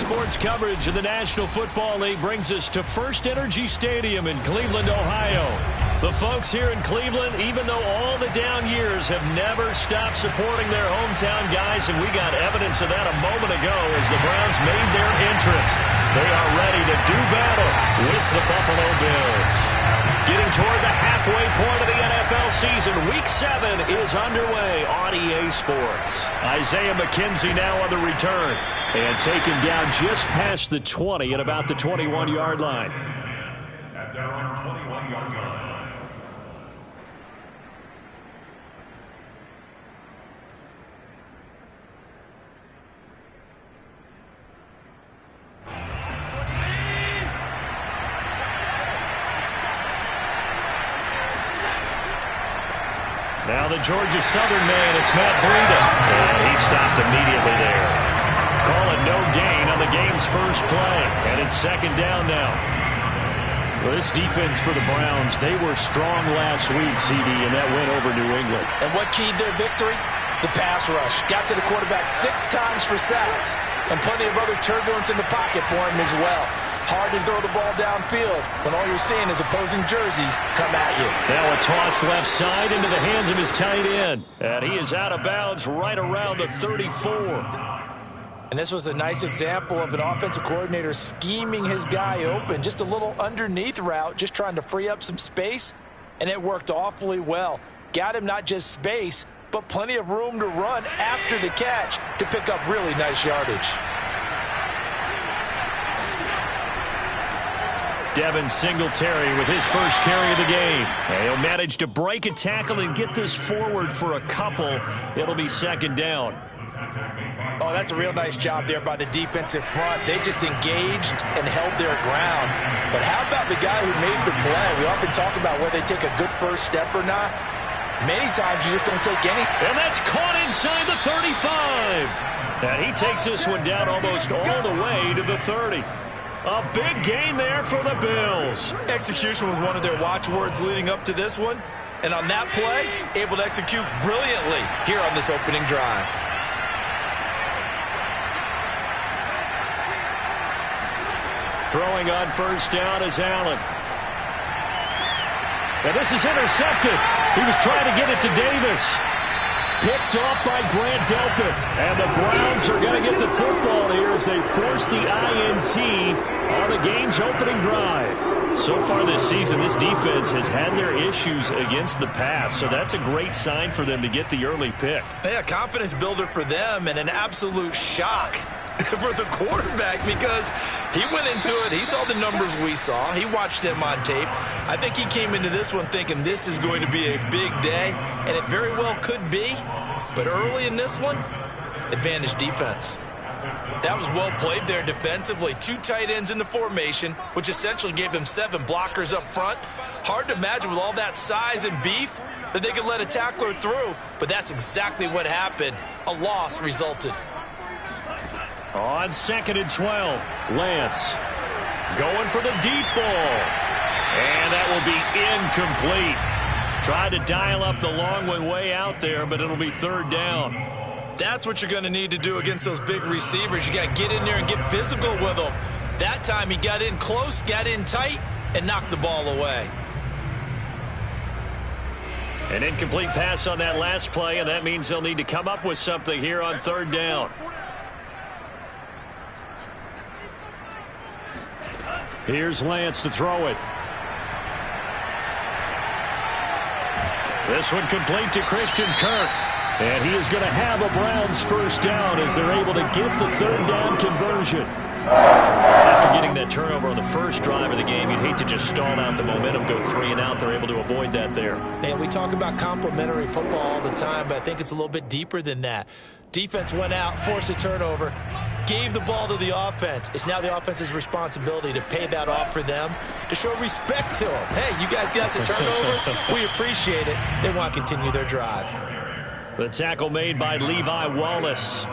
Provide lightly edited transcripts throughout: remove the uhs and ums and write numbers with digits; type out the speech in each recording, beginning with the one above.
Sports coverage of the National Football League brings us to First Energy Stadium in Cleveland, Ohio. The folks here in Cleveland, even though all the down years, have never stopped supporting their hometown guys, and we got evidence of that a moment ago as the Browns made their entrance. They are ready to do battle with the Buffalo Bills. Getting toward the halfway point of the NFL season, Week 7 is underway on EA Sports. Isaiah McKenzie now on the return and taken down just past the 20 at about the 21-yard line. At their own 21-yard line. Now the Georgia Southern man, it's Matt Breida. And he stopped immediately there. Call it no gain on the game's first play. And it's second down now. Well, this defense for the Browns, they were strong last week, CD, and that went over New England. And what keyed their victory? The pass rush. Got to the quarterback 6 times for sacks. And plenty of other turbulence in the pocket for him as well. Hard to throw the ball downfield when all you're seeing is opposing jerseys come at you. Now a toss left side into the hands of his tight end. And he is out of bounds right around the 34. And this was a nice example of an offensive coordinator scheming his guy open. Just a little underneath route, just trying to free up some space. And it worked awfully well. Got him not just space, but plenty of room to run after the catch to pick up really nice yardage. Devin Singletary with his first carry of the game. And he'll manage to break a tackle and get this forward for a couple. It'll be second down. Oh, that's a real nice job there by the defensive front. They just engaged and held their ground. But how about the guy who made the play? We often talk about whether they take a good first step or not. Many times you just don't take any. And that's caught inside the 35. And he takes this one down almost all the way to the 30. A big gain there for the Bills. Execution was one of their watchwords leading up to this one. And on that play, able to execute brilliantly here on this opening drive. Throwing on first down is Allen. And this is intercepted. He was trying to get it to Davis. Picked off by Grant Delpit. And the Browns are going to get the football here as they force the INT on the game's opening drive. So far this season, this defense has had their issues against the pass, so that's a great sign for them to get the early pick. Yeah, confidence builder for them and an absolute shock for the quarterback because he went into it. He saw the numbers we saw. He watched them on tape. I think he came into this one thinking this is going to be a big day, and it very well could be. But early in this one, advantage defense. That was well played there defensively. 2 tight ends in the formation, which essentially gave them 7 blockers up front. Hard to imagine with all that size and beef that they could let a tackler through, but that's exactly what happened. A loss resulted. On 2nd and 12, Lance going for the deep ball. And that will be incomplete. Tried to dial up the long one way out there, but it'll be 3rd down. That's what you're going to need to do against those big receivers. You got to get in there and get physical with them. That time he got in close, got in tight, and knocked the ball away. An incomplete pass on that last play, and that means they'll need to come up with something here on 3rd down. Here's Lance to throw it. This one complete to Christian Kirk. And he is going to have a Browns first down as they're able to get the 3rd down conversion. After getting that turnover on the first drive of the game, you'd hate to just stall out the momentum, go 3 and out. They're able to avoid that there. Man, we talk about complementary football all the time, but I think it's a little bit deeper than that. Defense went out, forced a turnover, gave the ball to the offense. It's now the offense's responsibility to pay that off for them, to show respect to them. Hey, you guys got a turnover? We appreciate it. They want to continue their drive. The tackle made by Levi Wallace.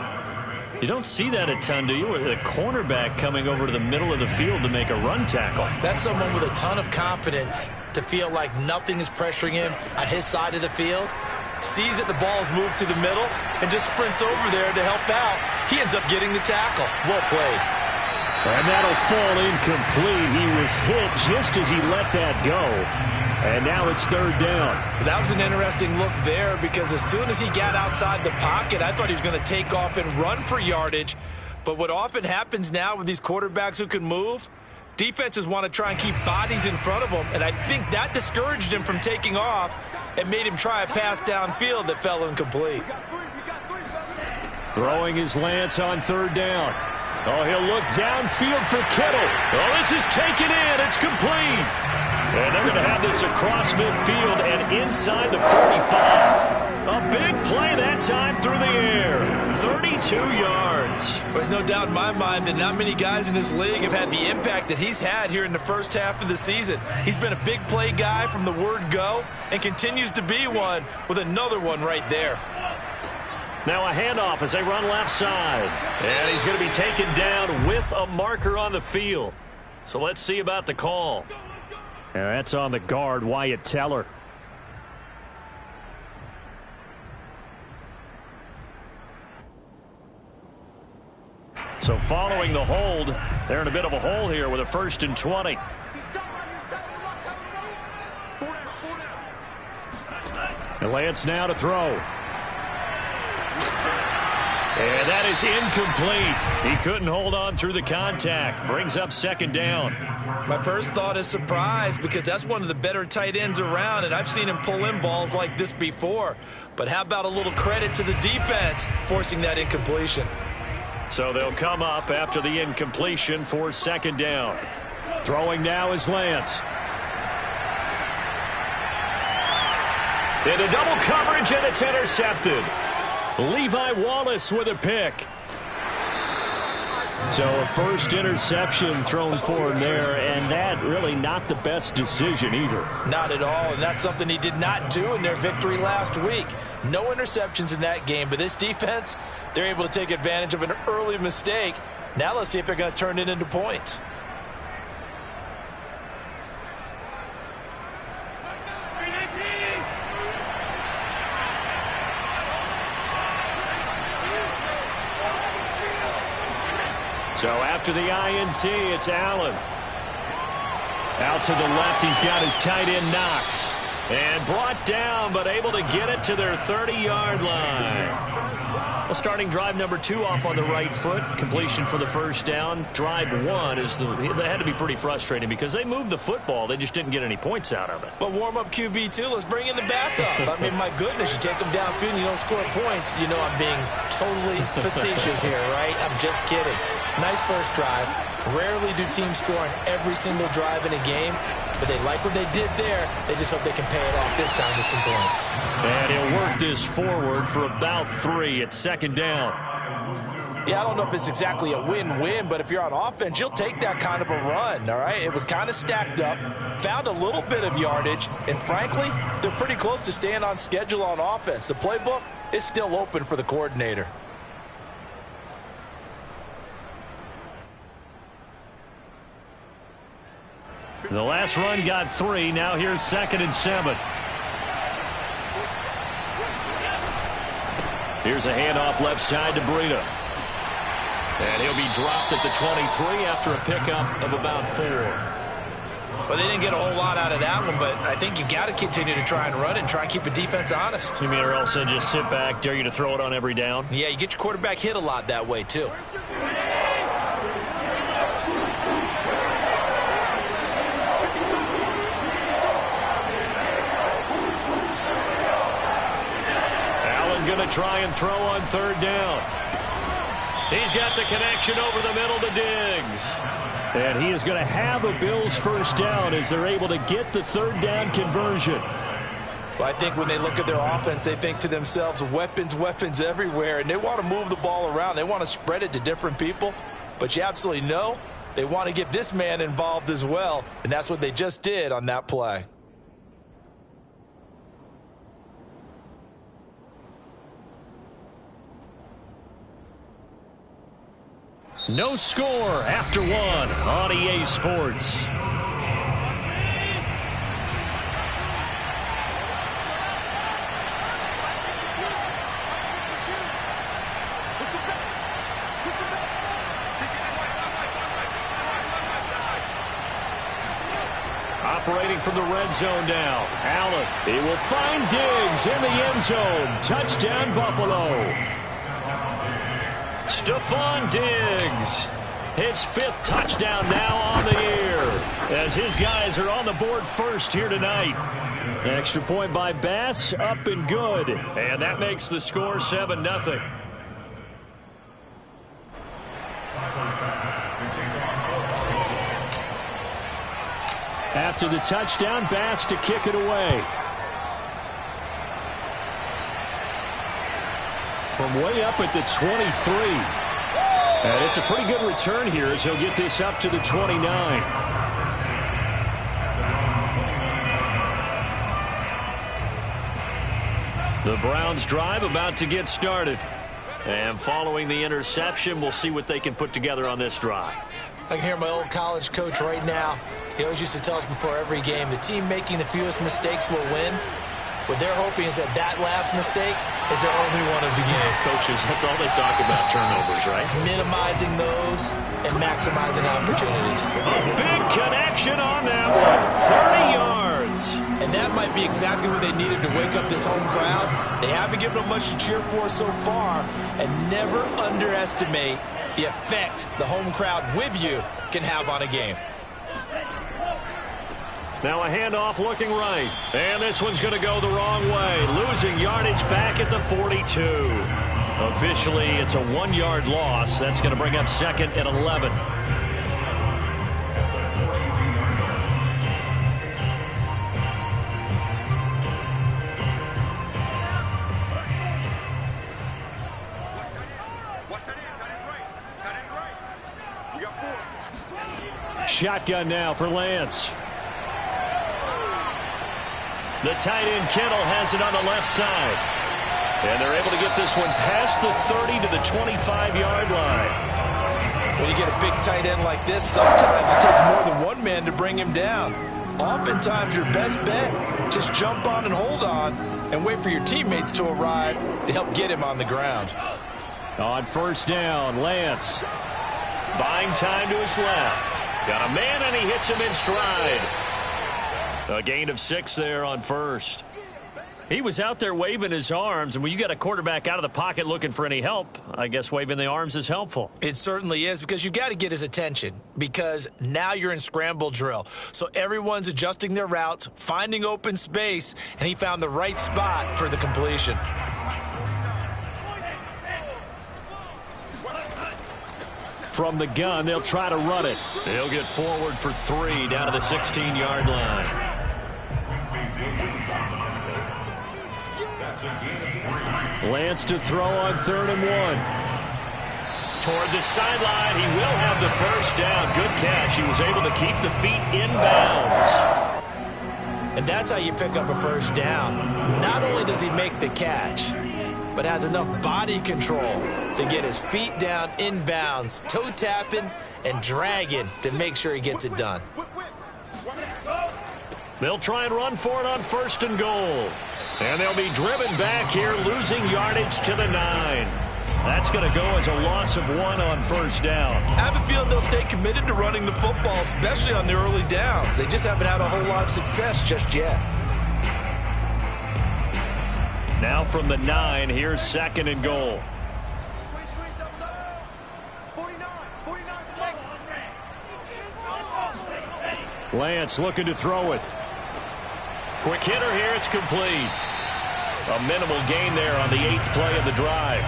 You don't see that a ton, do you? A cornerback coming over to the middle of the field to make a run tackle. That's someone with a ton of confidence to feel like nothing is pressuring him on his side of the field. Sees that the ball is moved to the middle and just sprints over there to help out. He ends up getting the tackle. Well played. And that'll fall incomplete. He was hit just as he let that go. And now it's third down. That was an interesting look there because as soon as he got outside the pocket, I thought he was going to take off and run for yardage. But what often happens now with these quarterbacks who can move, defenses want to try and keep bodies in front of them. And I think that discouraged him from taking off and made him try a pass downfield that fell incomplete. Throwing his Lance on third down. Oh, he'll look downfield for Kittle. Oh, this is taken in. It's complete. And they're going to have this across midfield and inside the 45. A big play that time through the air. 32 yards. There's no doubt in my mind that not many guys in this league have had the impact that he's had here in the first half of the season. He's been a big play guy from the word go and continues to be one with another one right there. Now a handoff as they run left side. And he's going to be taken down with a marker on the field. So let's see about the call. And that's on the guard, Wyatt Teller. So following the hold, they're in a bit of a hole here with a 1st and 20. And Lance now to throw. And that is incomplete. He couldn't hold on through the contact. Brings up 2nd down. My first thought is surprise because that's one of the better tight ends around, and I've seen him pull in balls like this before. But how about a little credit to the defense forcing that incompletion? So they'll come up after the incompletion for 2nd down. Throwing now is Lance. Into double coverage, and it's intercepted. Levi Wallace with a pick. So a first interception thrown for him there, and that really not the best decision either. Not at all, and that's something he did not do in their victory last week. No interceptions in that game, but this defense, they're able to take advantage of an early mistake. Now let's see if they're going to turn it into points. So after the INT, it's Allen. Out to the left, he's got his tight end Knox. And brought down, but able to get it to their 30-yard line. Well, starting drive number 2 off on the right foot. Completion for the 1st down. Drive 1 is they had to be pretty frustrating because they moved the football. They just didn't get any points out of it. But warm-up QB, too. Let's bring in the backup. I mean, my goodness, you take them downfield and you don't score points. You know I'm being totally facetious here, right? I'm just kidding. Nice first drive. Rarely do teams score on every single drive in a game, but they like what they did there. They just hope they can pay it off this time with some points. And he'll work this forward for about 3 at 2nd down. Yeah, I don't know if it's exactly a win-win, but if you're on offense, you'll take that kind of a run, all right? It was kind of stacked up, found a little bit of yardage, and frankly, they're pretty close to staying on schedule on offense. The playbook is still open for the coordinator. The last run got 3. Now here's 2nd and 7. Here's a handoff left side to Breida. And he'll be dropped at the 23 after a pickup of about 4. Well, they didn't get a whole lot out of that one, but I think you got to continue to try and run and try and keep the defense honest. You mean or else they just sit back, dare you to throw it on every down? Yeah, you get your quarterback hit a lot that way, too. Going to try and throw on 3rd down. He's got the connection over the middle to Diggs. And he is going to have a Bills 1st down as they're able to get the 3rd down conversion. Well, I think when they look at their offense, they think to themselves, weapons, weapons everywhere, and they want to move the ball around. They want to spread it to different people, but you absolutely know they want to get this man involved as well, and that's what they just did on that play. No score after 1 on EA Sports. operating from the red zone now. Allen, he will find Diggs in the end zone. Touchdown, Buffalo. Stephon Diggs, his 5th touchdown now on the year, as his guys are on the board first here tonight. Extra point by Bass, up and good. And that makes the score 7-0. After the touchdown, Bass to kick it away. From way up at the 23. And it's a pretty good return here as he'll get this up to the 29. The Browns drive about to get started. And following the interception, we'll see what they can put together on this drive. I can hear my old college coach right now. He always used to tell us before every game, the team making the fewest mistakes will win. What they're hoping is that last mistake is their only one of the game. Coaches, that's all they talk about, turnovers, right? Minimizing those and maximizing opportunities. A big connection on that one. 30 yards. And that might be exactly what they needed to wake up this home crowd. They haven't given them much to cheer for so far. And never underestimate the effect the home crowd with you can have on a game. Now a handoff looking right. And this one's going to go the wrong way. Losing yardage back at the 42. Officially, it's a 1-yard loss. That's going to bring up 2nd and 11. Shotgun now for Lance. The tight end Kittle has it on the left side. And they're able to get this one past the 30 to the 25-yard line. When you get a big tight end like this, sometimes it takes more than one man to bring him down. Oftentimes your best bet, just jump on and hold on and wait for your teammates to arrive to help get him on the ground. On first down, Lance buying time to his left. Got a man and he hits him in stride. A gain of 6 there on first. He was out there waving his arms, and when you got a quarterback out of the pocket looking for any help, I guess waving the arms is helpful. It certainly is, because you got to get his attention, because now you're in scramble drill. So everyone's adjusting their routes, finding open space, and he found the right spot for the completion. From the gun, they'll try to run it. They'll get forward for 3 down to the 16-yard line. Lance to throw on 3rd and 1. Toward the sideline, he will have the first down. Good catch. He was able to keep the feet in bounds. And that's how you pick up a first down. Not only does he make the catch, but has enough body control to get his feet down in bounds, toe tapping and dragging to make sure he gets it done. They'll try and run for it on 1st and goal. And they'll be driven back here, losing yardage to the 9. That's going to go as a loss of 1 on first down. I have a feeling they'll stay committed to running the football, especially on the early downs. They just haven't had a whole lot of success just yet. Now from the 9, here's 2nd and goal. Lance looking to throw it. Quick hitter here, it's complete. A minimal gain there on the 8th play of the drive.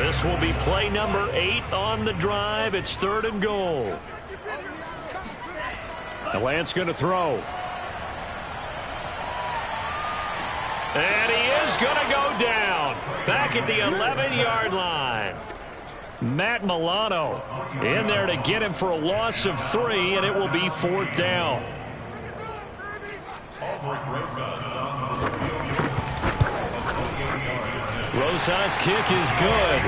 This will be play number 8 on the drive. It's 3rd and goal. And Lance going to throw. And he is going to go down. Back at the 11-yard line. Matt Milano in there to get him for a loss of 3, and it will be 4th down. Rosas' kick is good.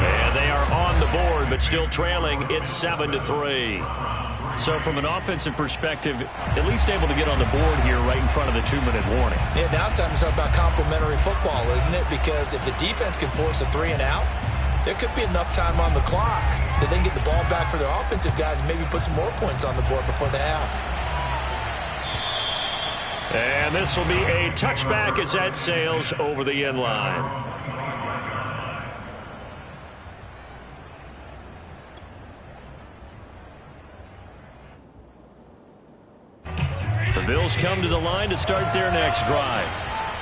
And they are on the board, but still trailing. It's 7-3. So from an offensive perspective, at least able to get on the board here right in front of the 2-minute warning. Yeah, now it's time to talk about complementary football, isn't it? Because if the defense can force a 3 and out, there could be enough time on the clock that they can get the ball back for their offensive guys and maybe put some more points on the board before the half. And this will be a touchback as that sails over the end line. The Bills come to the line to start their next drive.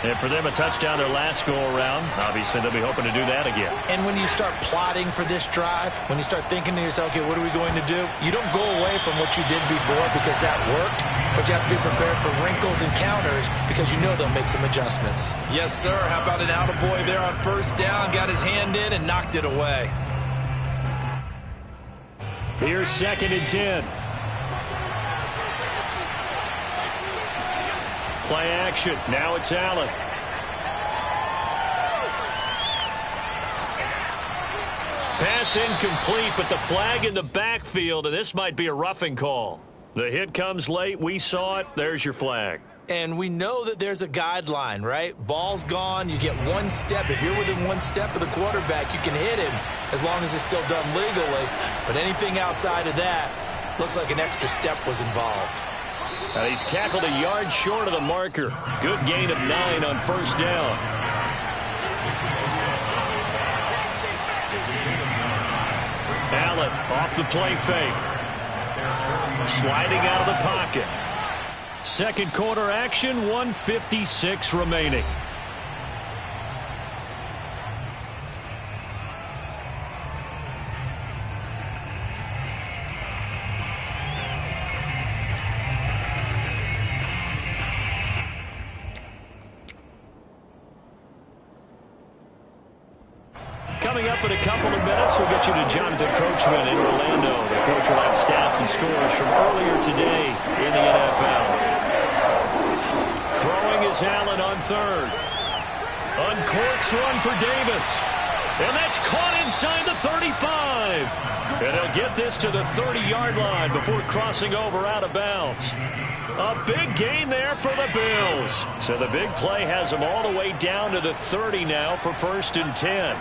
And for them, a touchdown their last go-around. Obviously, they'll be hoping to do that again. And when you start plotting for this drive, when you start thinking to yourself, okay, what are we going to do? You don't go away from what you did before because that worked, but you have to be prepared for wrinkles and counters because you know they'll make some adjustments. Yes, sir. How about an attaboy there on first down? Got his hand in and knocked it away. Here's 2nd and 10. Play action. Now it's Allen. Pass incomplete, but the flag in the backfield, and this might be a roughing call. The hit comes late. We saw it. There's your flag. And we know that there's a guideline, right? Ball's gone. You get one step. If you're within one step of the quarterback, you can hit him as long as it's still done legally. But anything outside of that looks like an extra step was involved. He's tackled a yard short of the marker. Good gain of 9 on first down. Allen off the play fake. Sliding out of the pocket. Second quarter action, 1:56 remaining. Coming up in a couple of minutes, we'll get you to Jonathan Coachman in Orlando. The coach will have stats and scores from earlier today in the NFL. Throwing is Allen on third. Uncorks one for Davis. And that's caught inside the 35. And they'll get this to the 30-yard line before crossing over out of bounds. A big gain there for the Bills. So the big play has them all the way down to the 30 now for 1st and 10.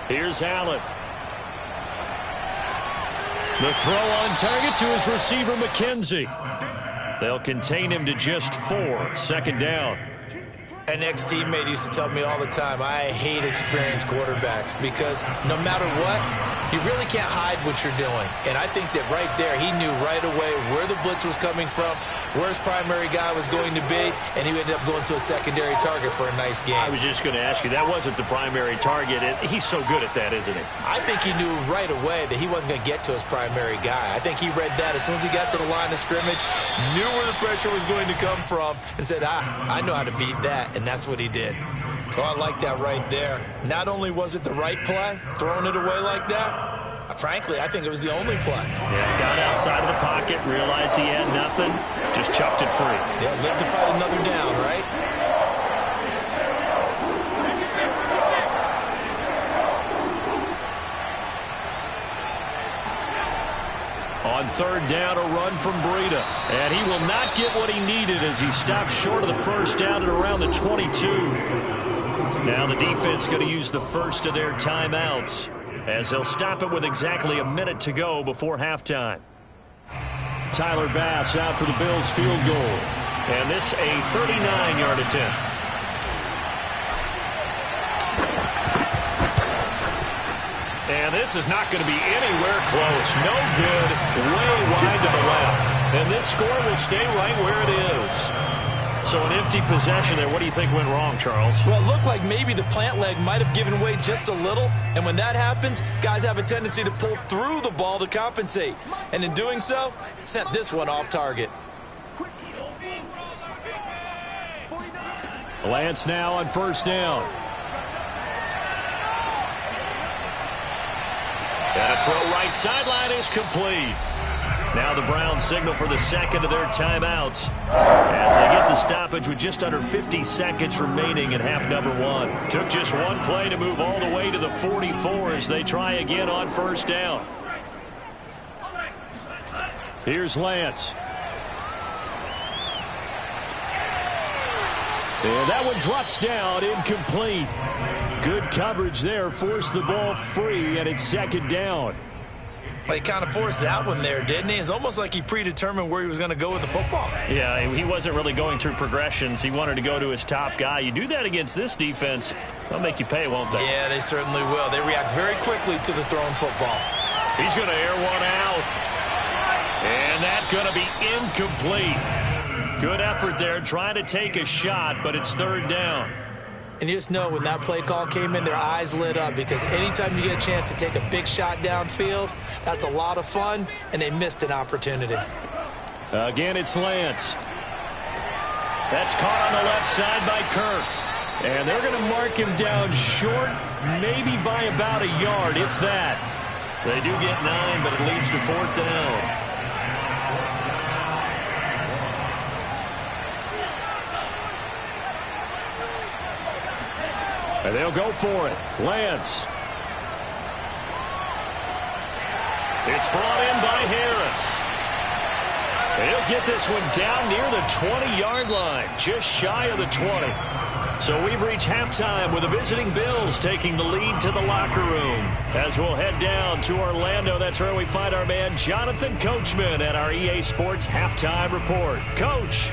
Here's Allen. The throw on target to his receiver, McKenzie. They'll contain him to just 4. 2nd down. An ex-teammate used to tell me all the time, I hate experienced quarterbacks because no matter what, you really can't hide what you're doing. And I think that right there, he knew right away where the blitz was coming from, where his primary guy was going to be, and he ended up going to a secondary target for a nice game. I was just going to ask you, that wasn't the primary target. He's so good at that, isn't he? I think he knew right away that he wasn't going to get to his primary guy. I think he read that as soon as he got to the line of scrimmage, knew where the pressure was going to come from, and said, I know how to beat that, and that's what he did. So I like that right there. Not only was it the right play, throwing it away like that, frankly, I think it was the only play. Yeah, got outside of the pocket, realized he had nothing, just chucked it free. Yeah, live to fight another down, right? On 3rd down, a run from Breida. And he will not get what he needed as he stopped short of the first down at around the 22. Now the defense going to use the first of their timeouts, as they'll stop it with exactly a minute to go before halftime. Tyler Bass out for the Bills field goal. And this a 39-yard attempt. And this is not going to be anywhere close. No good. Way wide to the left. And this score will stay right where it is. So an empty possession there. What do you think went wrong, Charles? Well, it looked like maybe the plant leg might have given way just a little. And when that happens, guys have a tendency to pull through the ball to compensate. And in doing so, sent this one off target. Lance now on first down. And a throw right sideline is complete. Now the Browns signal for the second of their timeouts as they get the stoppage with just under 50 seconds remaining in half number 1. Took just one play to move all the way to the 44 as they try again on first down. Here's Lance. And that one drops down, incomplete. Good coverage there, forced the ball free, and it's second down. Well, he kind of forced that one there, didn't he? It's almost like he predetermined where he was going to go with the football. Yeah, he wasn't really going through progressions. He wanted to go to his top guy. You do that against this defense, they'll make you pay, won't they? Yeah, they certainly will. They react very quickly to the thrown football. He's going to air one out. And that's going to be incomplete. Good effort there, trying to take a shot, but it's third down. And you just know when that play call came in, their eyes lit up, because anytime you get a chance to take a big shot downfield, that's a lot of fun, and they missed an opportunity. Again, it's Lance. That's caught on the left side by Kirk. And they're going to mark him down short, maybe by about a yard, if that. They do get 9, but it leads to fourth down. And they'll go for it. Lance. It's brought in by Harris. He'll get this one down near the 20-yard line, just shy of the 20. So we've reached halftime with the visiting Bills taking the lead to the locker room. As we'll head down to Orlando, that's where we find our man Jonathan Coachman at our EA Sports Halftime Report. Coach.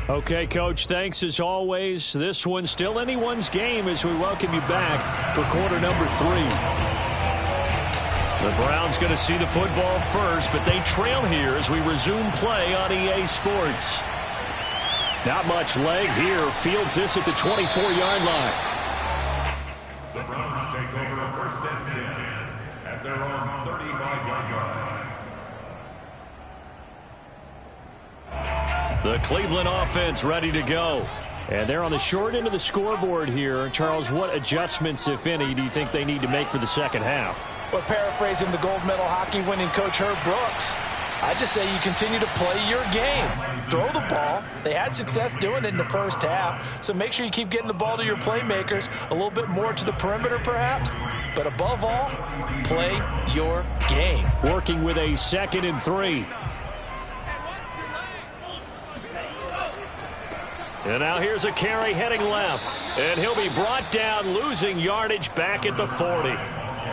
Okay, Coach, thanks as always. This one's still anyone's game as we welcome you back for quarter number 3. The Browns going to see the football first, but they trail here as we resume play on EA Sports. Not much leg here. Fields this at the 24-yard line. The Browns take over first and 10 at their own 35-yard line. The Cleveland offense ready to go. And they're on the short end of the scoreboard here. Charles, what adjustments, if any, do you think they need to make for the second half? Well, paraphrasing the gold medal hockey winning coach Herb Brooks, I just say you continue to play your game. Throw the ball. They had success doing it in the first half, so make sure you keep getting the ball to your playmakers, a little bit more to the perimeter perhaps, but above all, play your game. Working with a 2nd and 3. And now here's a carry heading left. And he'll be brought down, losing yardage back at the 40.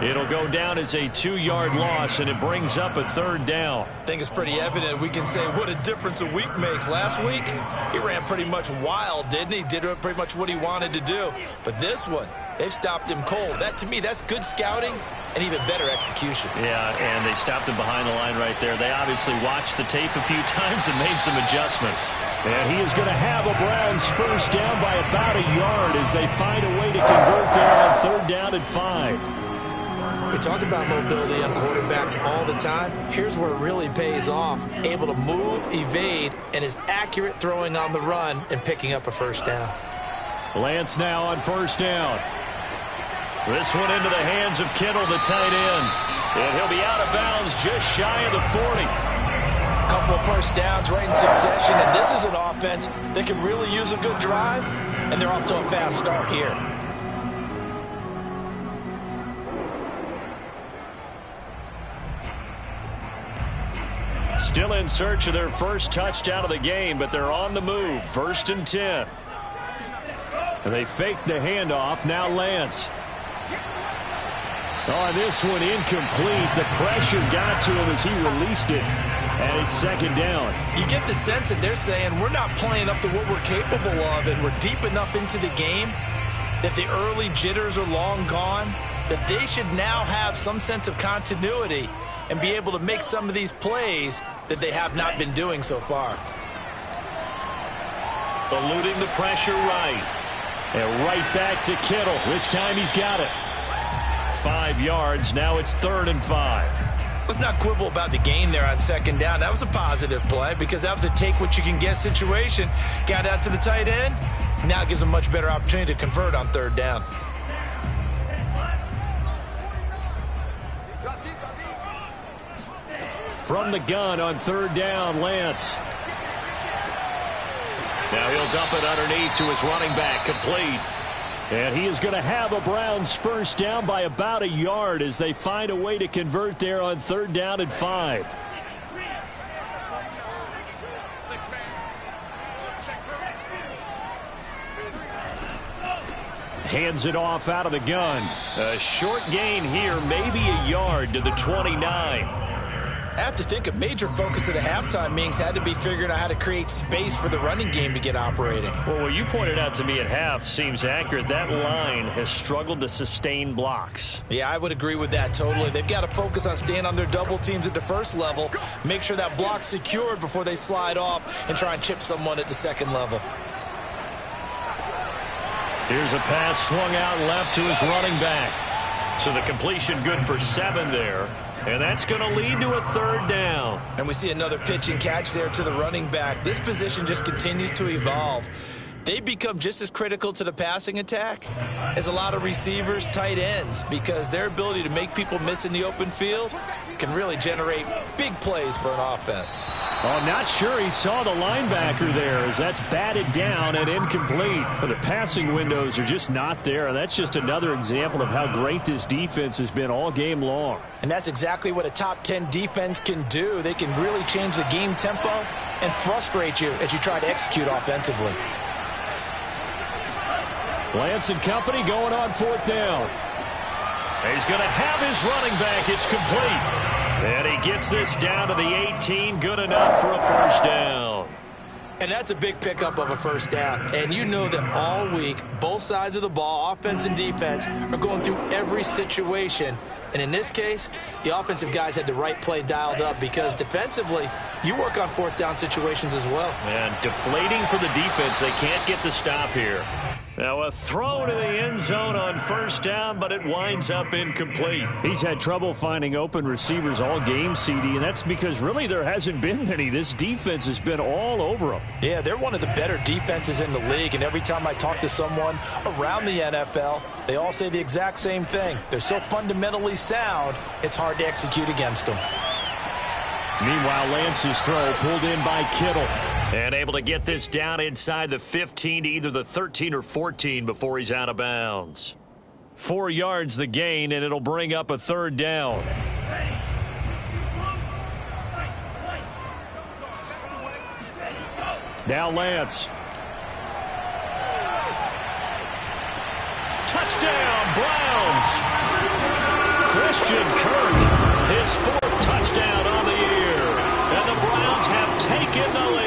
It'll go down as a 2-yard loss, and it brings up a third down. I think it's pretty evident. We can say what a difference a week makes. Last week, he ran pretty much wild, didn't he? Did pretty much what he wanted to do. But this one, they've stopped him cold. That, to me, that's good scouting and even better execution. Yeah, and they stopped him behind the line right there. They obviously watched the tape a few times and made some adjustments. And he is going to have a Browns first down by about a yard as they find a way to convert there on third down and 5. We talk about mobility on quarterbacks all the time. Here's where it really pays off. Able to move, evade, and is accurate throwing on the run and picking up a first down. Lance now on first down. This one into the hands of Kittle, the tight end. And he'll be out of bounds just shy of the 40. A couple of first downs right in succession, and this is an offense that can really use a good drive, and they're off to a fast start here. Still in search of their first touchdown of the game, but they're on the move. 1st and 10. And they fake the handoff. Now Lance. On this one, incomplete. The pressure got to him as he released it. And it's second down. You get the sense that they're saying we're not playing up to what we're capable of, and we're deep enough into the game that the early jitters are long gone, that they should now have some sense of continuity and be able to make some of these plays that they have not been doing so far. Eluding the pressure right. And right back to Kittle. This time he's got it. 5 yards. Now it's 3rd and 5. Let's not quibble about the gain there on second down. That was a positive play because that was a take-what-you-can-get situation. Got out to the tight end. Now it gives them a much better opportunity to convert on third down. From the gun on third down, Lance. Now he'll dump it underneath to his running back, complete. And he is going to have a Browns first down by about a yard as they find a way to convert there on third down and 5. Hands it off out of the gun. A short gain here, maybe a yard to the 29. I have to think a major focus of the halftime meetings had to be figuring out how to create space for the running game to get operating. Well, what you pointed out to me at half seems accurate. That line has struggled to sustain blocks. Yeah, I would agree with that totally. They've got to focus on staying on their double teams at the first level, make sure that block's secured before they slide off and try and chip someone at the second level. Here's a pass swung out left to his running back. So the completion good for 7 there. And that's going to lead to a 3rd down. And we see another pitch and catch there to the running back. This position just continues to evolve. They become just as critical to the passing attack as a lot of receivers, tight ends, because their ability to make people miss in the open field can really generate big plays for an offense. Oh, I'm not sure he saw the linebacker there as that's batted down and incomplete. But the passing windows are just not there, and that's just another example of how great this defense has been all game long. And that's exactly what a top 10 defense can do. They can really change the game tempo and frustrate you as you try to execute offensively. Lance and company going on 4th down. He's going to have his running back. It's complete. And he gets this down to the 18. Good enough for a 1st down. And that's a big pickup of a 1st down. And you know that all week, both sides of the ball, offense and defense, are going through every situation. And in this case, the offensive guys had the right play dialed up because defensively, you work on 4th down situations as well. And deflating for the defense. They can't get the stop here. Now a throw to the end zone on 1st down, but it winds up incomplete. He's had trouble finding open receivers all game, CD, and that's because really there hasn't been many. This defense has been all over them. Yeah, they're one of the better defenses in the league, and every time I talk to someone around the NFL, they all say the exact same thing. They're so fundamentally sound, it's hard to execute against them. Meanwhile, Lance's throw pulled in by Kittle. And able to get this down inside the 15 to either the 13 or 14 before he's out of bounds. 4 yards the gain, and it'll bring up a 3rd down. Now Lance. Touchdown, Browns! Christian Kirk, his 4th touchdown on the year. And the Browns have taken the lead.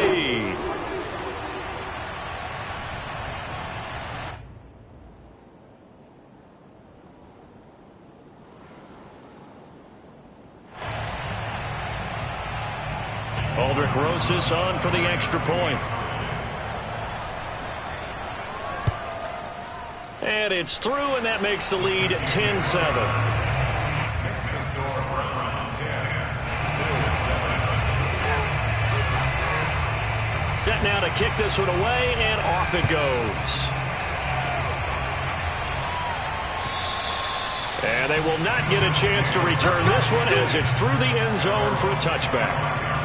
Aldrich Rosas on for the extra point. And it's through, and that makes the lead 10-7. Set now to kick this one away, and off it goes. And they will not get a chance to return this one as it's through the end zone for a touchback.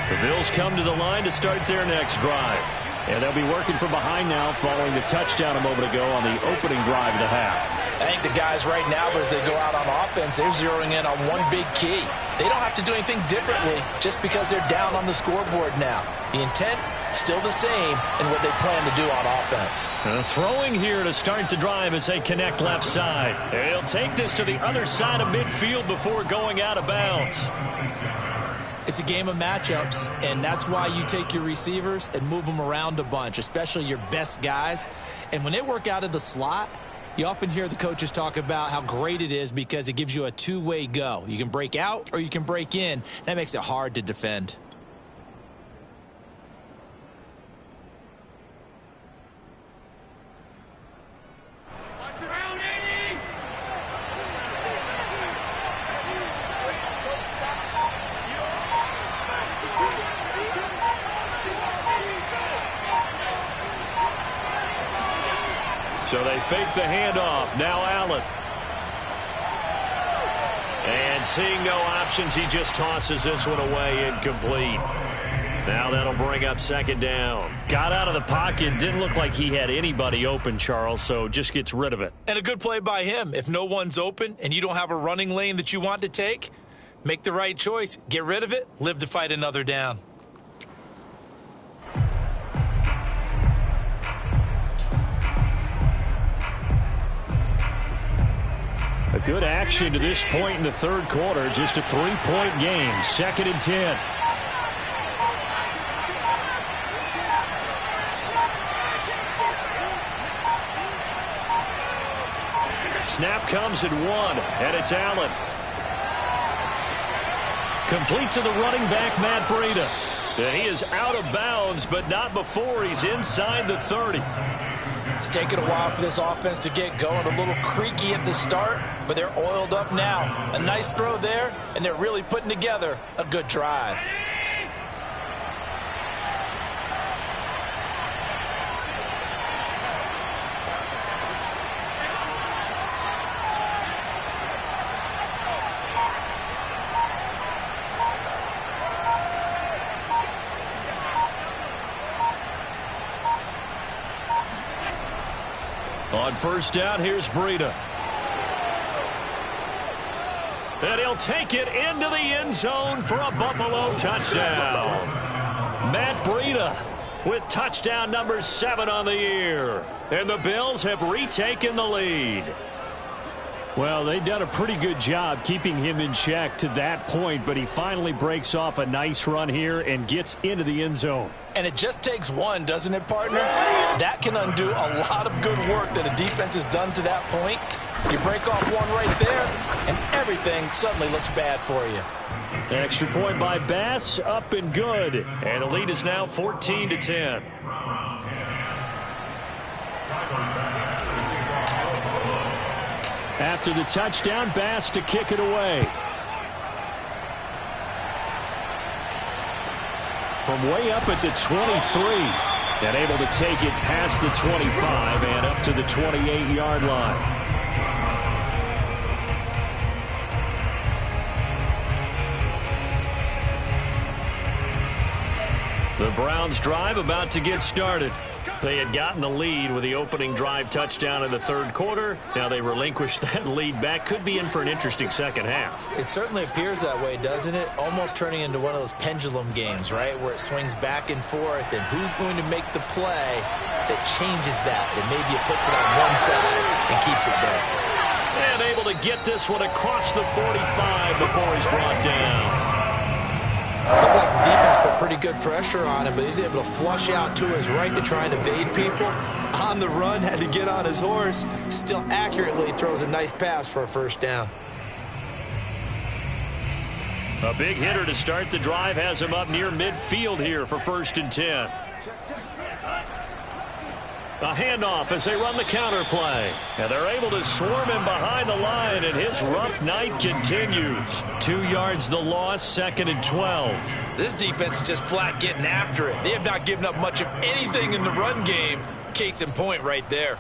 The Bills come to the line to start their next drive. And they'll be working from behind now following the touchdown a moment ago on the opening drive of the half. I think the guys right now, as they go out on offense, they're zeroing in on one big key. They don't have to do anything differently just because they're down on the scoreboard now. The intent, still the same in what they plan to do on offense. Throwing here to start the drive as they connect left side. They'll take this to the other side of midfield before going out of bounds. It's a game of matchups, and that's why you take your receivers and move them around a bunch, especially your best guys. And when they work out of the slot, you often hear the coaches talk about how great it is because it gives you a two-way go. You can break out or you can break in. That makes it hard to defend. So they fake the handoff. Now Allen. And seeing no options, he just tosses this one away incomplete. Now that'll bring up second down. Got out of the pocket. Didn't look like he had anybody open, Charles, so just gets rid of it. And a good play by him. If no one's open and you don't have a running lane that you want to take, make the right choice. Get rid of it. Live to fight another down. A good action to this point in the third quarter. Just a 3-point game. 2nd and 10. Snap comes at 1, and it's Allen. Complete to the running back, Matt Breida. And he is out of bounds, but not before he's inside the 30. It's taken a while for this offense to get going. A little creaky at the start, but they're oiled up now. A nice throw there, and they're really putting together a good drive. On first down, here's Breida. And he'll take it into the end zone for a Buffalo touchdown. Matt Breida with touchdown number 7 on the year. And the Bills have retaken the lead. Well, they've done a pretty good job keeping him in check to that point, but he finally breaks off a nice run here and gets into the end zone. And it just takes one, doesn't it, partner? That can undo a lot of good work that a defense has done to that point. You break off one right there, and everything suddenly looks bad for you. Extra point by Bass, up and good. And the lead is now 14-10. After the touchdown, Bass to kick it away. From way up at the 23. And able to take it past the 25 and up to the 28-yard line. The Browns drive about to get started. They had gotten the lead with the opening drive touchdown in the third quarter. Now they relinquished that lead back. Could be in for an interesting second half. It certainly appears that way, doesn't it? Almost turning into one of those pendulum games, right, where it swings back and forth, and who's going to make the play that changes that maybe it puts it on one side and keeps it there. And able to get this one across the 45 before he's brought down. Looked like the defense put pretty good pressure on him, but he's able to flush out to his right to try and evade people. On the run, had to get on his horse. Still accurately throws a nice pass for a first down. A big hitter to start the drive has him up near midfield here for 1st and 10. A handoff as they run the counter play. And they're able to swarm him behind the line, and his rough night continues. 2 yards the loss, 2nd and 12. This defense is just flat getting after it. They have not given up much of anything in the run game. Case in point right there.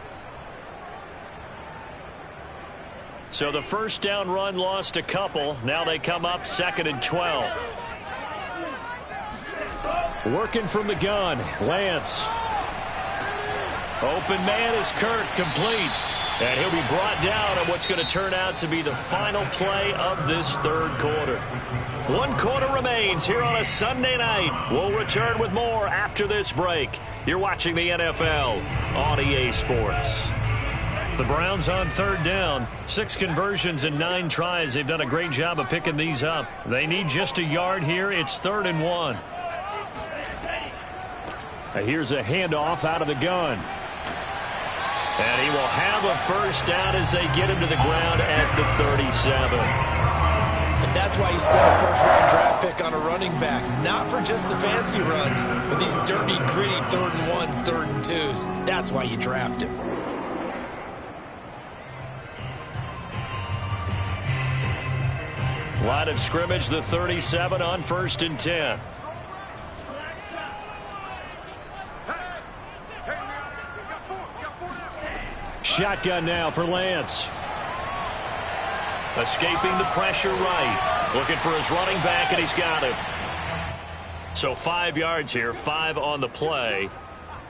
So the first down run lost a couple. Now they come up 2nd and 12. Working from the gun, Lance. Open man is Kirk, complete. And he'll be brought down on what's going to turn out to be the final play of this third quarter. 1 quarter remains here on a Sunday night. We'll return with more after this break. You're watching the NFL on EA Sports. The Browns on 3rd down. 6 conversions and 9 tries. They've done a great job of picking these up. They need just a yard here. It's 3rd and 1. Here's a handoff out of the gun. And he will have a first down as they get him to the ground at the 37. And that's why you spend a first-round draft pick on a running back. Not for just the fancy runs, but these dirty, gritty 3rd and 1s, 3rd and 2s. That's why you draft him. Line of scrimmage, the 37 on 1st and 10. Shotgun now for Lance. Escaping the pressure right. Looking for his running back, and he's got him. So 5 yards here, 5 on the play.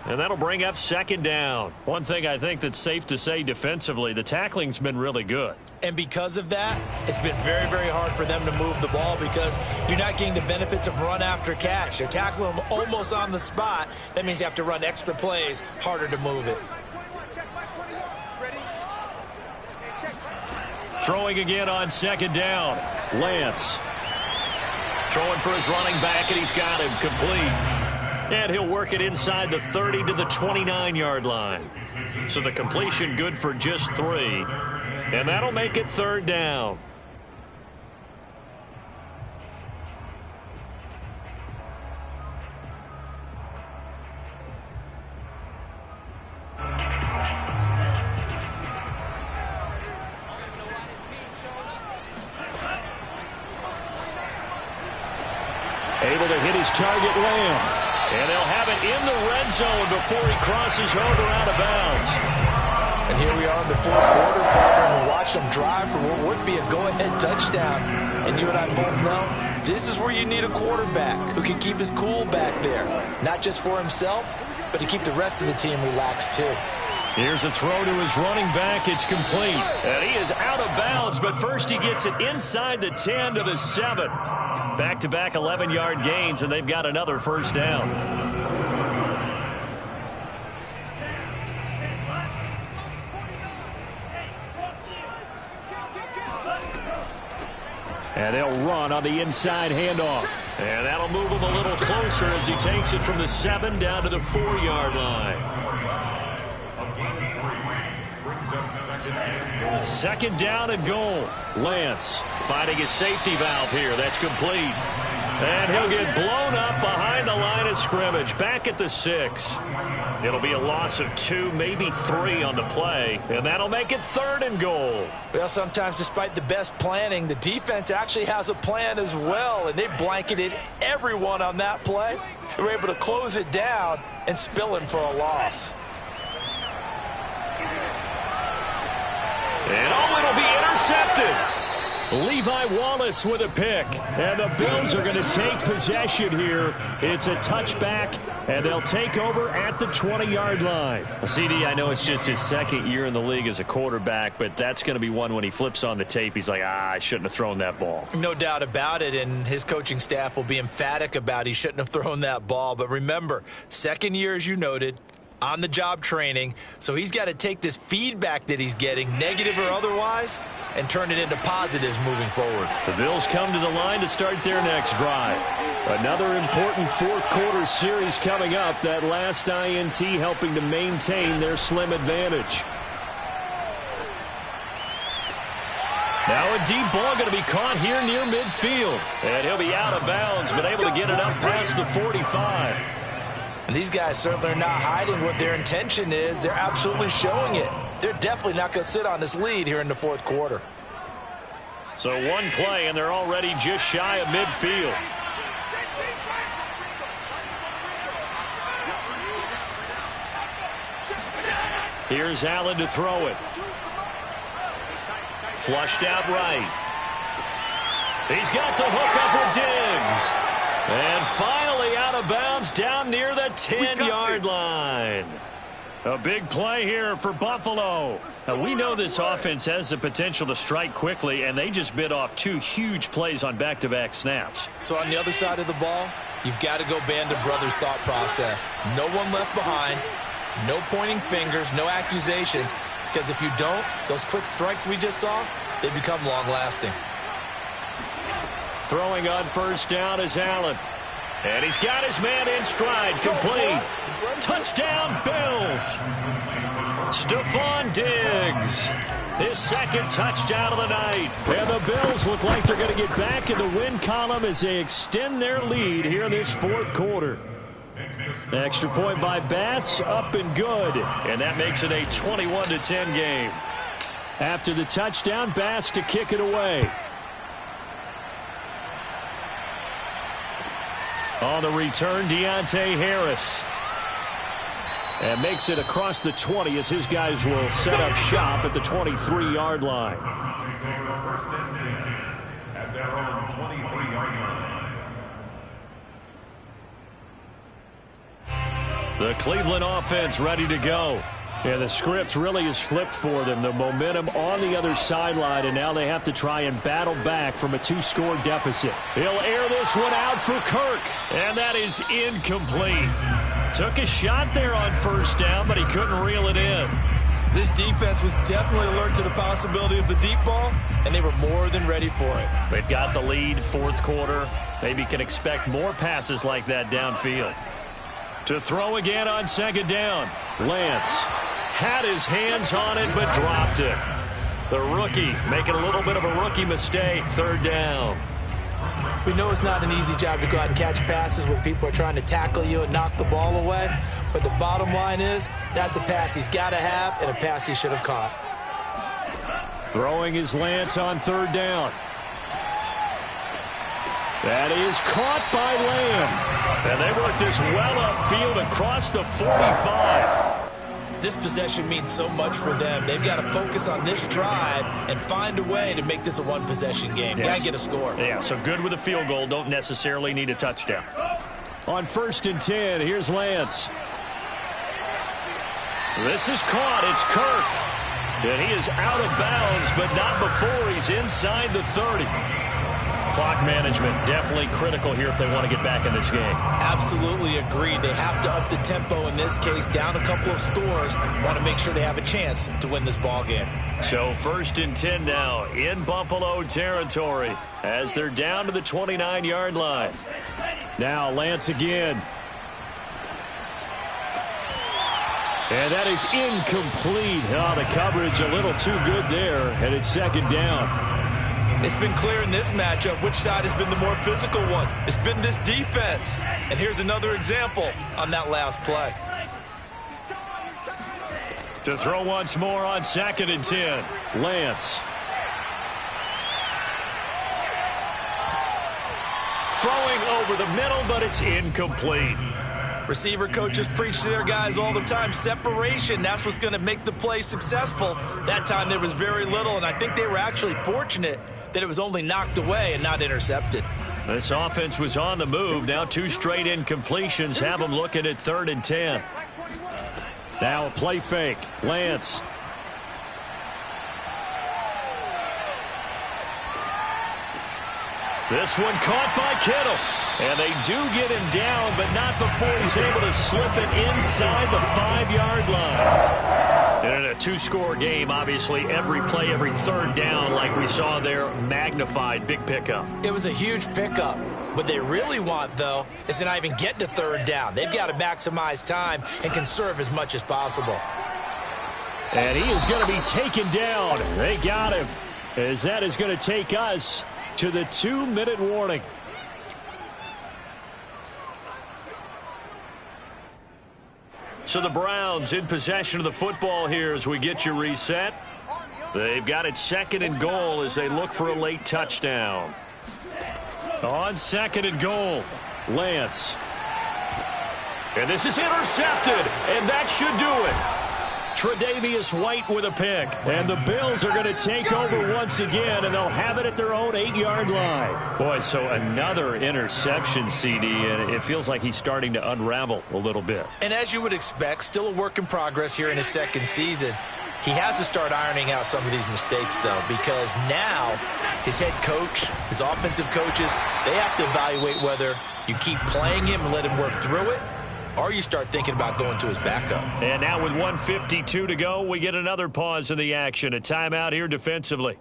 And that'll bring up second down. One thing I think that's safe to say defensively, the tackling's been really good. And because of that, it's been very, very hard for them to move the ball because you're not getting the benefits of run after catch. They're tackling them almost on the spot. That means you have to run extra plays, harder to move it. Throwing again on second down. Lance. Throwing for his running back, and he's got him complete. And he'll work it inside the 30 to the 29-yard line. So the completion good for just 3. And that'll make it third down. Able to hit his target, Lamb. And they'll have it in the red zone before he crosses over out of bounds. And here we are in the fourth quarter, partner, and we'll watch them drive for what would be a go-ahead touchdown. And you and I both know this is where you need a quarterback who can keep his cool back there. Not just for himself, but to keep the rest of the team relaxed too. Here's a throw to his running back. It's complete. And he is out of bounds, but first he gets it inside the 10 to the 7. Back-to-back 11-yard gains, and they've got another first down. And they'll run on the inside handoff. And that'll move him a little closer as he takes it from the 7 down to the 4-yard line. Second down and goal. Lance finding his safety valve here. That's complete. And he'll get blown up behind the line of scrimmage. Back at the 6. It'll be a loss of 2, maybe 3 on the play. And that'll make it third and goal. Well, sometimes despite the best planning, the defense actually has a plan as well. And they blanketed everyone on that play. They were able to close it down and spill in for a loss. And oh, it'll be intercepted. Levi Wallace with a pick. And the Bills are going to take possession here. It's a touchback, and they'll take over at the 20-yard line. CD, I know it's just his second year in the league as a quarterback, but that's going to be one when he flips on the tape. He's like, I shouldn't have thrown that ball. No doubt about it, and his coaching staff will be emphatic about he shouldn't have thrown that ball. But remember, second year, as you noted, on-the-job training, so he's got to take this feedback that he's getting, negative or otherwise, and turn it into positives moving forward. The Bills come to the line to start their next drive. Another important fourth-quarter series coming up. That last INT helping to maintain their slim advantage. Now a deep ball going to be caught here near midfield. And he'll be out of bounds, but able to get it up past the 45. And these guys certainly are not hiding what their intention is. They're absolutely showing it. They're definitely not going to sit on this lead here in the fourth quarter. So one play, and they're already just shy of midfield. Here's Allen to throw it. Flushed out right. He's got the hook up with Diggs. And finally out of bounds down near the 10-yard line. A big play here for Buffalo. Now, we know this offense has the potential to strike quickly, and they just bit off 2 huge plays on back-to-back snaps. So on the other side of the ball, you've got to go Band of Brothers thought process. No one left behind, no pointing fingers, no accusations, because if you don't, those quick strikes we just saw, they become long-lasting. Throwing on first down is Allen. And he's got his man in stride, complete. Touchdown, Bills. Stephon Diggs. His second touchdown of the night. And the Bills look like they're going to get back in the win column as they extend their lead here in this fourth quarter. Extra point by Bass, up and good. And that makes it a 21-10 game. After the touchdown, Bass to kick it away. On the return, Deontay Harris. And makes it across the 20 as his guys will set up shop at the 23-yard line. First and 10 at their own 23-yard line. The Cleveland offense ready to go. Yeah, the script really is flipped for them. The momentum on the other sideline, and now they have to try and battle back from a 2-score deficit. He'll air this one out for Kirk, and that is incomplete. Took a shot there on first down, but he couldn't reel it in. This defense was definitely alert to the possibility of the deep ball, and they were more than ready for it. They've got the lead, fourth quarter. Maybe can expect more passes like that downfield. To throw again on second down. Lance had his hands on it but dropped it. The rookie making a little bit of a rookie mistake, third down. We know it's not an easy job to go out and catch passes when people are trying to tackle you and knock the ball away. But the bottom line is that's a pass he's got to have and a pass he should have caught. Throwing his Lance on third down. That is caught by Lamb. And they work this well upfield across the 45. This possession means so much for them. They've got to focus on this drive and find a way to make this a one-possession game. Yes. Got to get a score. Yeah, so good with a field goal. Don't necessarily need a touchdown. On 1st and 10, here's Lance. This is caught. It's Kirk. And he is out of bounds, but not before he's inside the 30. Clock management definitely critical here if they want to get back in this game. Absolutely agreed. They have to up the tempo in this case, down a couple of scores. Want to make sure they have a chance to win this ball game. So 1st and 10 now in Buffalo territory as they're down to the 29-yard line. Now Lance again. And that is incomplete. Oh, the coverage a little too good there, and it's second down. It's been clear in this matchup which side has been the more physical one. It's been this defense. And here's another example on that last play. To throw once more on 2nd and 10. Lance. Throwing over the middle, but it's incomplete. Receiver coaches preach to their guys all the time. Separation, that's what's going to make the play successful. That time there was very little, and I think they were actually fortunate that it was only knocked away and not intercepted. This offense was on the move. Now 2 straight incompletions have them looking at 3rd and 10. Now a play fake. Lance. This one caught by Kittle. And they do get him down, but not before he's able to slip it inside the 5-yard line. And in a 2-score game, obviously, every play, every third down, like we saw there, magnified. Big pickup. It was a huge pickup. What they really want, though, is to not even get to 3rd down. They've got to maximize time and conserve as much as possible. And he is going to be taken down. They got him, as that is going to take us to the 2-minute warning. So the Browns in possession of the football here as we get you reset. They've got it 2nd and goal as they look for a late touchdown. On 2nd and goal, Lance. And this is intercepted, and that should do it. Tre'Davious White with a pick. And the Bills are going to take over once again, and they'll have it at their own 8-yard line. Boy, so another interception, CD, and it feels like he's starting to unravel a little bit. And as you would expect, still a work in progress here in his 2nd season. He has to start ironing out some of these mistakes, though, because now his head coach, his offensive coaches, they have to evaluate whether you keep playing him and let him work through it, or you start thinking about going to his backup. And now with 1:52 to go, we get another pause in the action. A timeout here defensively.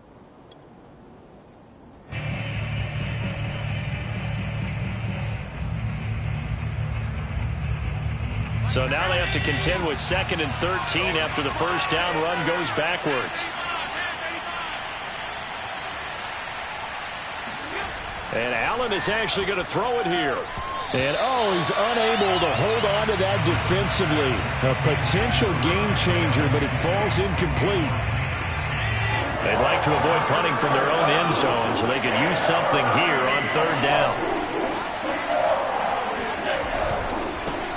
So now they have to contend with 2nd and 13 after the first down run goes backwards. And Allen is actually going to throw it here. And, oh, he's unable to hold on to that defensively. A potential game changer, but it falls incomplete. They'd like to avoid punting from their own end zone so they could use something here on 3rd down.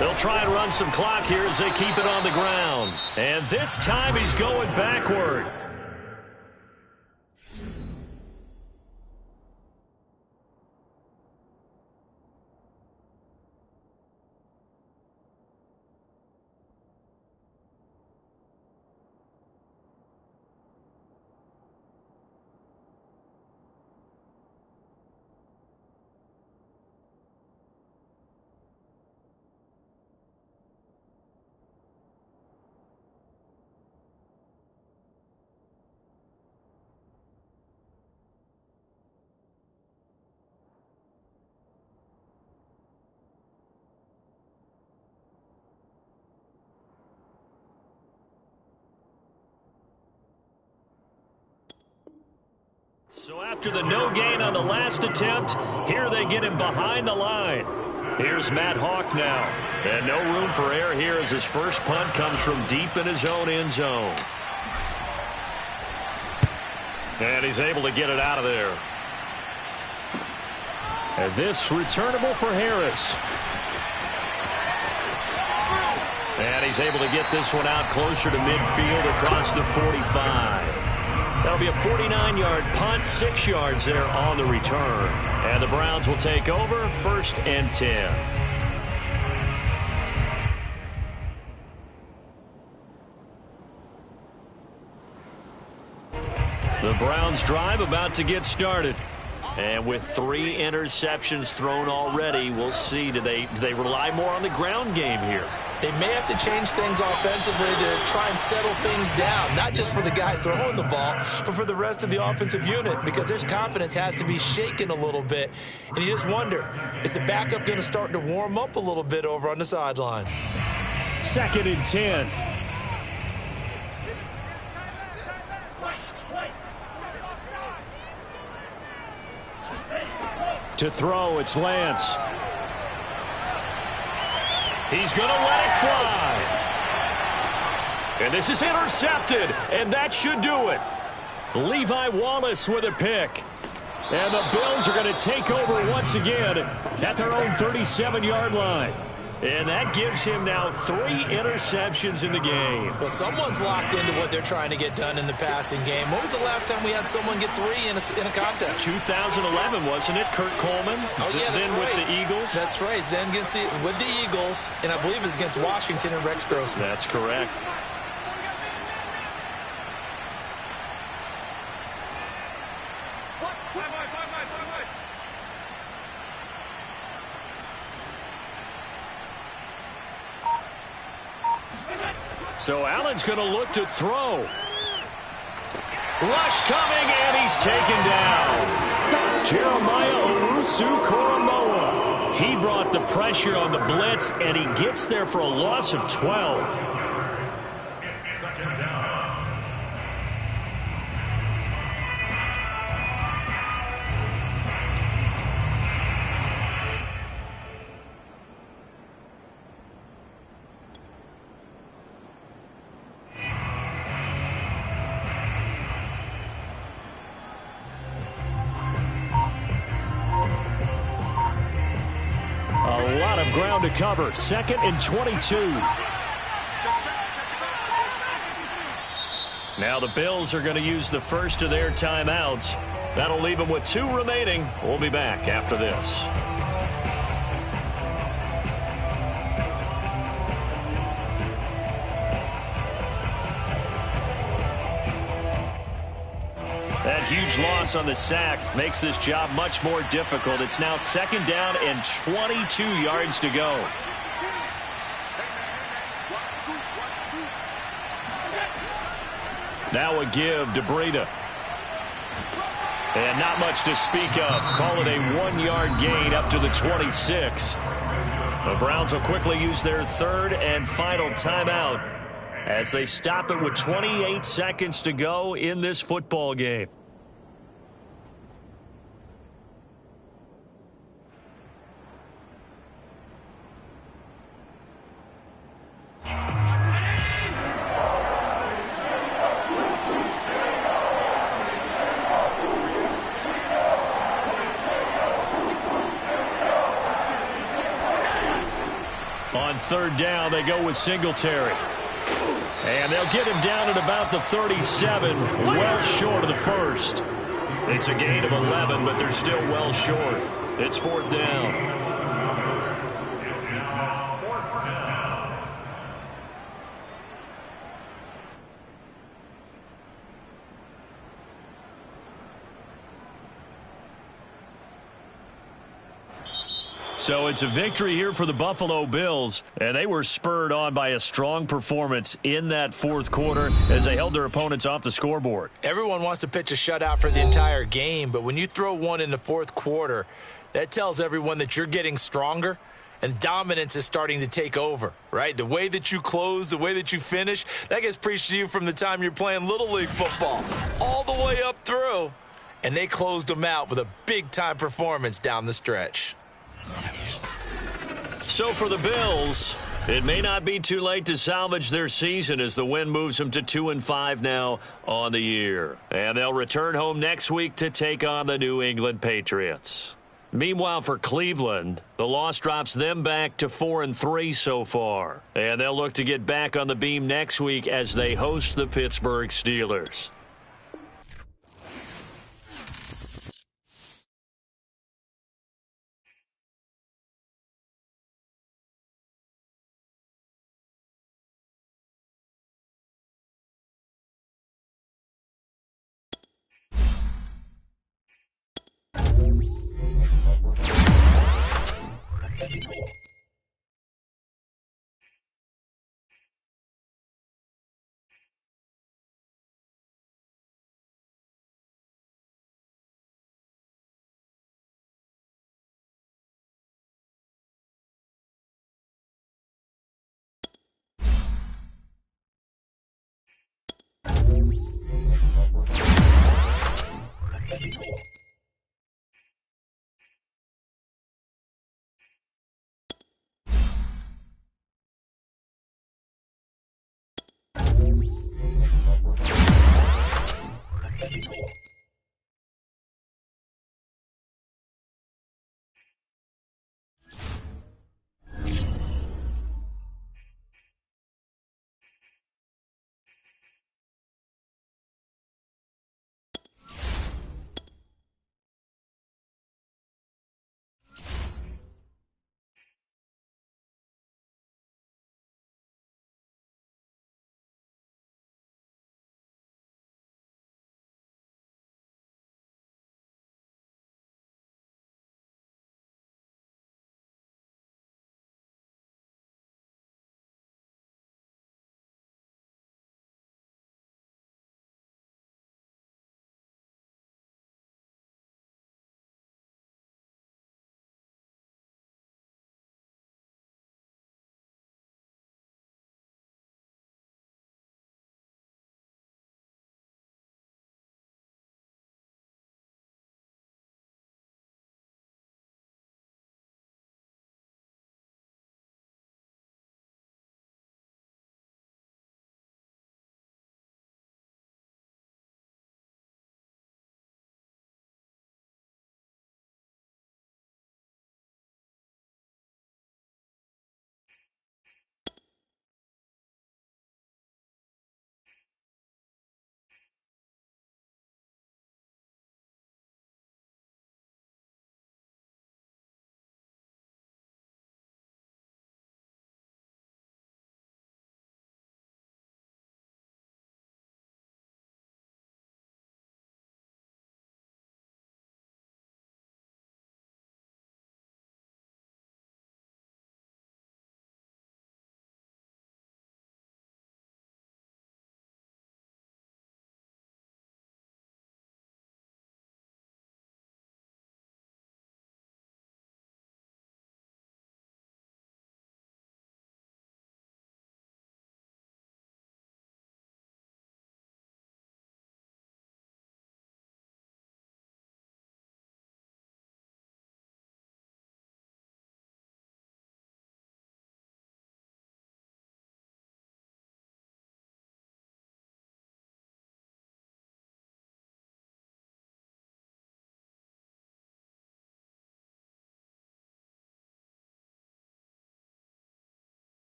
They'll try and run some clock here as they keep it on the ground. And this time he's going backward. So after the no gain on the last attempt, here they get him behind the line. Here's Matt Hawk now. And no room for error here as his first punt comes from deep in his own end zone. And he's able to get it out of there. And this returnable for Harris. And he's able to get this one out closer to midfield across the 45. That'll be a 49-yard punt, 6 yards there on the return. And the Browns will take over 1st and 10. The Browns drive about to get started. And with 3 interceptions thrown already, we'll see. Do they rely more on the ground game here? They may have to change things offensively to try and settle things down, not just for the guy throwing the ball, but for the rest of the offensive unit, because their confidence has to be shaken a little bit. And you just wonder, is the backup going to start to warm up a little bit over on the sideline? 2nd and 10. To throw, it's Lance. He's going to let it fly. And this is intercepted, and that should do it. Levi Wallace with a pick. And the Bills are going to take over once again at their own 37-yard line. And that gives him now 3 interceptions in the game. Well, someone's locked into what they're trying to get done in the passing game. When was the last time we had someone get 3 in a contest? 2011, wasn't it? Kurt Coleman? Oh, yeah, that's then right. With the Eagles? That's right. Then with the Eagles, and I believe it's against Washington and Rex Grossman. That's correct. So Allen's going to look to throw. Rush coming, and he's taken down. Jeremiah Owusu-Koramoah. He brought the pressure on the blitz, and he gets there for a loss of 12. It's 2nd down. A lot of ground to cover. 2nd and 22. Now the Bills are going to use the first of their timeouts. That'll leave them with 2 remaining. We'll be back after this. That huge loss on the sack makes this job much more difficult. It's now 2nd down and 22 yards to go. Now a give to Breida. And not much to speak of. Call it a 1-yard gain up to the 26. The Browns will quickly use their 3rd and final timeout as they stop it with 28 seconds to go in this football game. On 3rd down, they go with Singletary. And they'll get him down at about the 37, well short of the first. It's a gain of 11, but they're still well short. It's 4th down. It's now 4th down. So it's a victory here for the Buffalo Bills, and they were spurred on by a strong performance in that 4th quarter as they held their opponents off the scoreboard. Everyone wants to pitch a shutout for the entire game, but when you throw one in the 4th quarter, that tells everyone that you're getting stronger and dominance is starting to take over, right? The way that you close, the way that you finish, that gets preached to you from the time you're playing Little League football all the way up through. and they closed them out with a big-time performance down the stretch. So for the Bills, it may not be too late to salvage their season as the win moves them to 2-5 now on the year. And they'll return home next week to take on the New England Patriots. Meanwhile, for Cleveland, the loss drops them back to 4-3 so far. And they'll look to get back on the beam next week as they host the Pittsburgh Steelers.